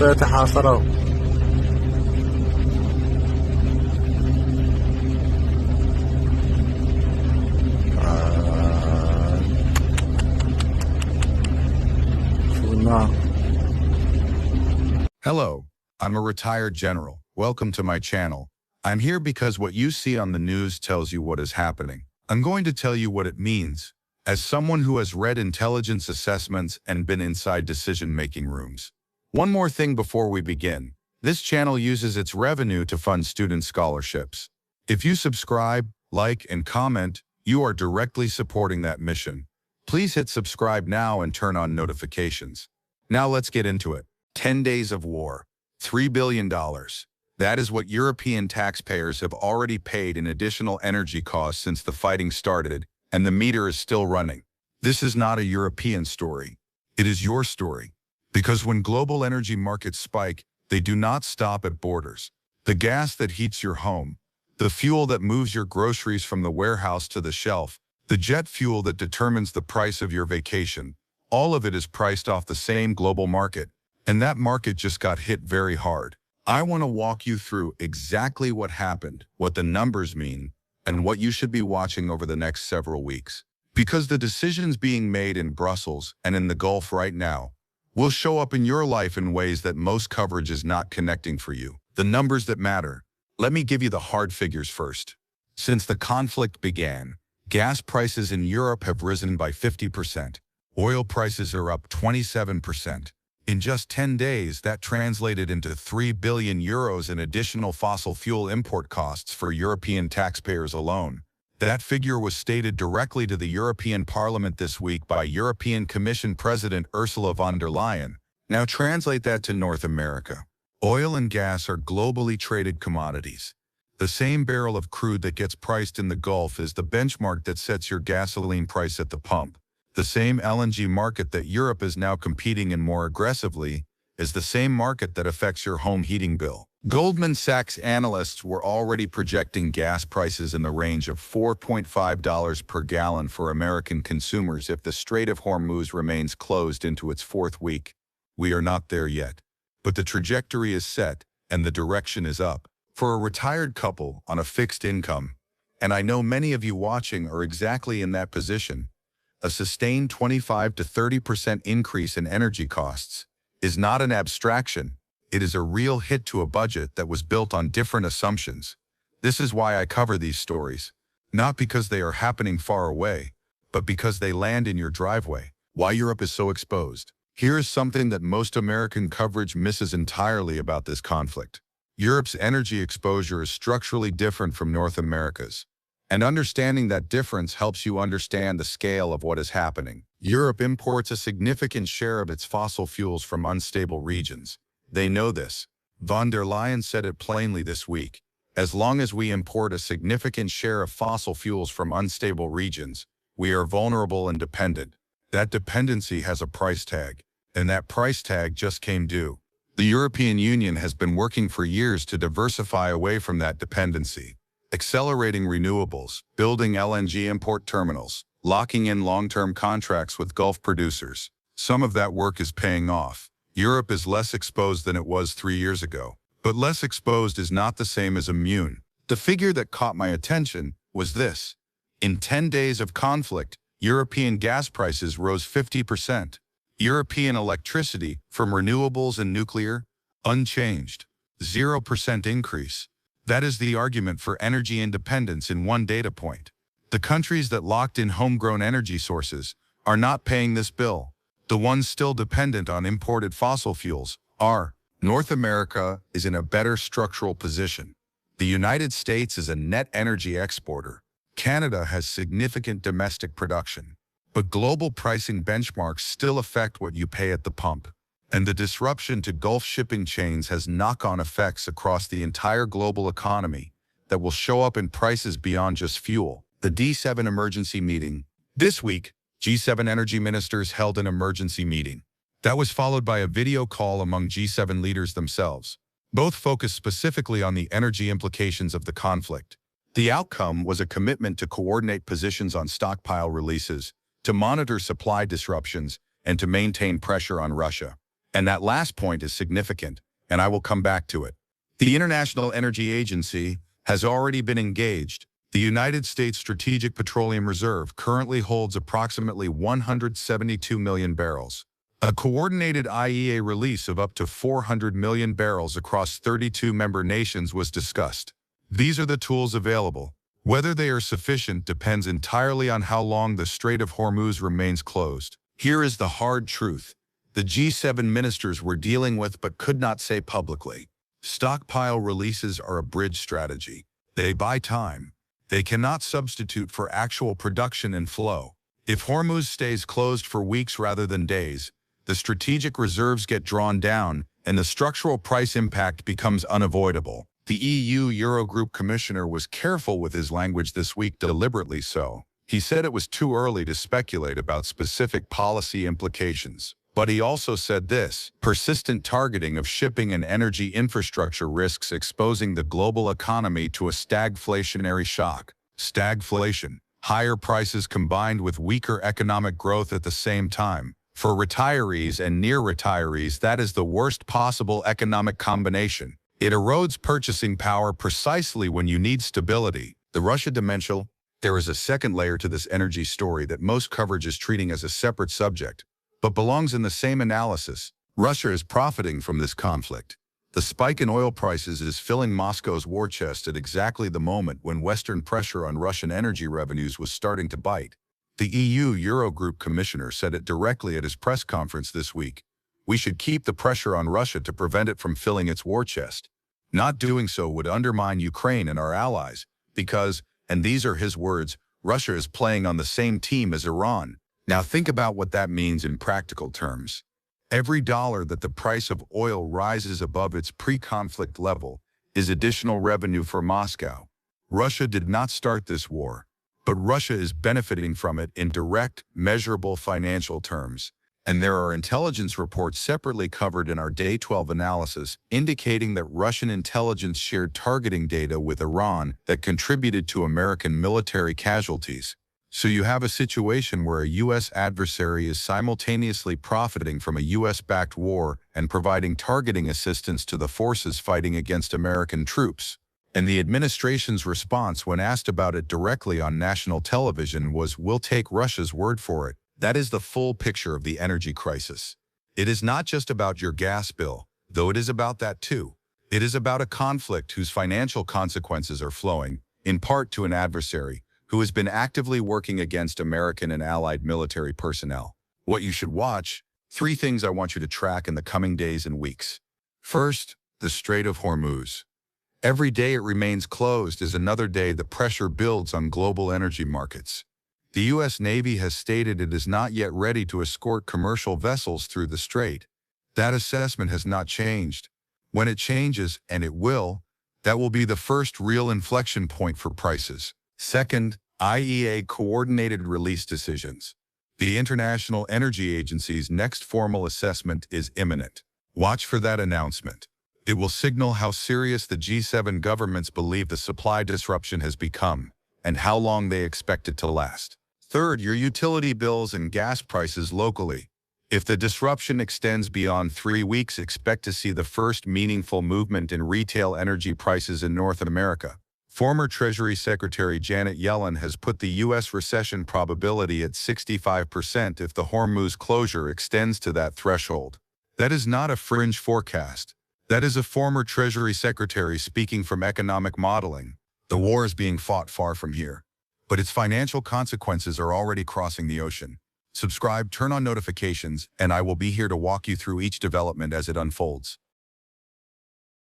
يتحاصروا. شو النار. Hello, I'm a retired general. Welcome to my channel. I'm here because what you see on the news tells you what is happening. I'm going to tell you what it means, as someone who has read intelligence assessments and been inside decision-making rooms. One more thing before we begin. This channel uses its revenue to fund student scholarships. If you subscribe, like, and comment, you are directly supporting that mission. Please hit subscribe now and turn on notifications. Now let's get into it. 10 days of war. $3 billion. That is what European taxpayers have already paid in additional energy costs since the fighting started, and the meter is still running. This is not a European story. It is your story. Because when global energy markets spike, they do not stop at borders. The gas that heats your home, the fuel that moves your groceries from the warehouse to the shelf, the jet fuel that determines the price of your vacation, all of it is priced off the same global market. And that market just got hit very hard. I want to walk you through exactly what happened, what the numbers mean, and what you should be watching over the next several weeks. Because the decisions being made in Brussels and in the Gulf right now will show up in your life in ways that most coverage is not connecting for you. The numbers that matter. Let me give you the hard figures first. Since the conflict began, gas prices in Europe have risen by 50%. Oil prices are up 27%. In just 10 days, that translated into 3 billion euros in additional fossil fuel import costs for European taxpayers alone. That figure was stated directly to the European Parliament this week by European Commission President Ursula von der Leyen. Now translate that to North America. Oil and gas are globally traded commodities. The same barrel of crude that gets priced in the Gulf is the benchmark that sets your gasoline price at the pump. The same LNG market that Europe is now competing in more aggressively is the same market that affects your home heating bill. Goldman Sachs analysts were already projecting gas prices in the range of $4.5 per gallon for American consumers if the Strait of Hormuz remains closed into its fourth week. We are not there yet, but the trajectory is set and the direction is up. For a retired couple on a fixed income, and I know many of you watching are exactly in that position, a sustained 25 to 30% increase in energy costs is not an abstraction. It is a real hit to a budget that was built on different assumptions. This is why I cover these stories, not because they are happening far away, but because they land in your driveway. Why Europe is so exposed. Here is something that most American coverage misses entirely about this conflict. Europe's energy exposure is structurally different from North America's. And understanding that difference helps you understand the scale of what is happening. Europe imports a significant share of its fossil fuels from unstable regions. They know this. Von der Leyen said it plainly this week. As long as we import a significant share of fossil fuels from unstable regions, we are vulnerable and dependent. That dependency has a price tag, and that price tag just came due. The European Union has been working for years to diversify away from that dependency. Accelerating renewables, building LNG import terminals, locking in long-term contracts with Gulf producers. Some of that work is paying off. Europe is less exposed than it was 3 years ago. But less exposed is not the same as immune. The figure that caught my attention was this. In 10 days of conflict, European gas prices rose 50%. European electricity, from renewables and nuclear, unchanged. 0% increase. That is the argument for energy independence in one data point. The countries that locked in homegrown energy sources are not paying this bill. The ones still dependent on imported fossil fuels are. North America is in a better structural position. The United States is a net energy exporter. Canada has significant domestic production. But global pricing benchmarks still affect what you pay at the pump. And the disruption to Gulf shipping chains has knock-on effects across the entire global economy that will show up in prices beyond just fuel. The G7 emergency meeting. This week, G7 energy ministers held an emergency meeting. That was followed by a video call among G7 leaders themselves. Both focused specifically on the energy implications of the conflict. The outcome was a commitment to coordinate positions on stockpile releases, to monitor supply disruptions, and to maintain pressure on Russia. And that last point is significant, and I will come back to it. The International Energy Agency has already been engaged. The United States Strategic Petroleum Reserve currently holds approximately 172 million barrels. A coordinated IEA release of up to 400 million barrels across 32 member nations was discussed. These are the tools available. Whether they are sufficient depends entirely on how long the Strait of Hormuz remains closed. Here is the hard truth. The G7 ministers were dealing with but could not say publicly. Stockpile releases are a bridge strategy. They buy time. They cannot substitute for actual production and flow. If Hormuz stays closed for weeks rather than days, the strategic reserves get drawn down and the structural price impact becomes unavoidable. The EU Eurogroup commissioner was careful with his language this week, deliberately so. He said it was too early to speculate about specific policy implications. But he also said this: persistent targeting of shipping and energy infrastructure risks exposing the global economy to a stagflationary shock. Stagflation, higher prices combined with weaker economic growth at the same time. For retirees and near retirees, that is the worst possible economic combination. It erodes purchasing power precisely when you need stability. The Russia dimension. There is a second layer to this energy story that most coverage is treating as a separate subject, but belongs in the same analysis. Russia is profiting from this conflict. The spike in oil prices is filling Moscow's war chest at exactly the moment when Western pressure on Russian energy revenues was starting to bite. The EU Eurogroup commissioner said it directly at his press conference this week. We should keep the pressure on Russia to prevent it from filling its war chest. Not doing so would undermine Ukraine and our allies because, and these are his words, Russia is playing on the same team as Iran. Now think about what that means in practical terms. Every dollar that the price of oil rises above its pre-conflict level is additional revenue for Moscow. Russia did not start this war, but Russia is benefiting from it in direct, measurable financial terms. And there are intelligence reports separately covered in our Day 12 analysis indicating that Russian intelligence shared targeting data with Iran that contributed to American military casualties. So you have a situation where a U.S. adversary is simultaneously profiting from a U.S.-backed war and providing targeting assistance to the forces fighting against American troops. And the administration's response when asked about it directly on national television was, "We'll take Russia's word for it." That is the full picture of the energy crisis. It is not just about your gas bill, though it is about that too. It is about a conflict whose financial consequences are flowing, in part to an adversary who has been actively working against American and allied military personnel. What you should watch: 3 things I want you to track in the coming days and weeks. First, the Strait of Hormuz. Every day it remains closed is another day the pressure builds on global energy markets. The U.S. Navy has stated it is not yet ready to escort commercial vessels through the strait. That assessment has not changed. When it changes, and it will, that will be the first real inflection point for prices. Second, IEA coordinated release decisions. The International Energy Agency's next formal assessment is imminent. Watch for that announcement. It will signal how serious the G7 governments believe the supply disruption has become and how long they expect it to last. Third, your utility bills and gas prices locally. If the disruption extends beyond 3 weeks, expect to see the first meaningful movement in retail energy prices in North America. Former Treasury Secretary Janet Yellen has put the U.S. recession probability at 65% if the Hormuz closure extends to that threshold. That is not a fringe forecast. That is a former Treasury Secretary speaking from economic modeling. The war is being fought far from here, but its financial consequences are already crossing the ocean. Subscribe, turn on notifications, and I will be here to walk you through each development as it unfolds.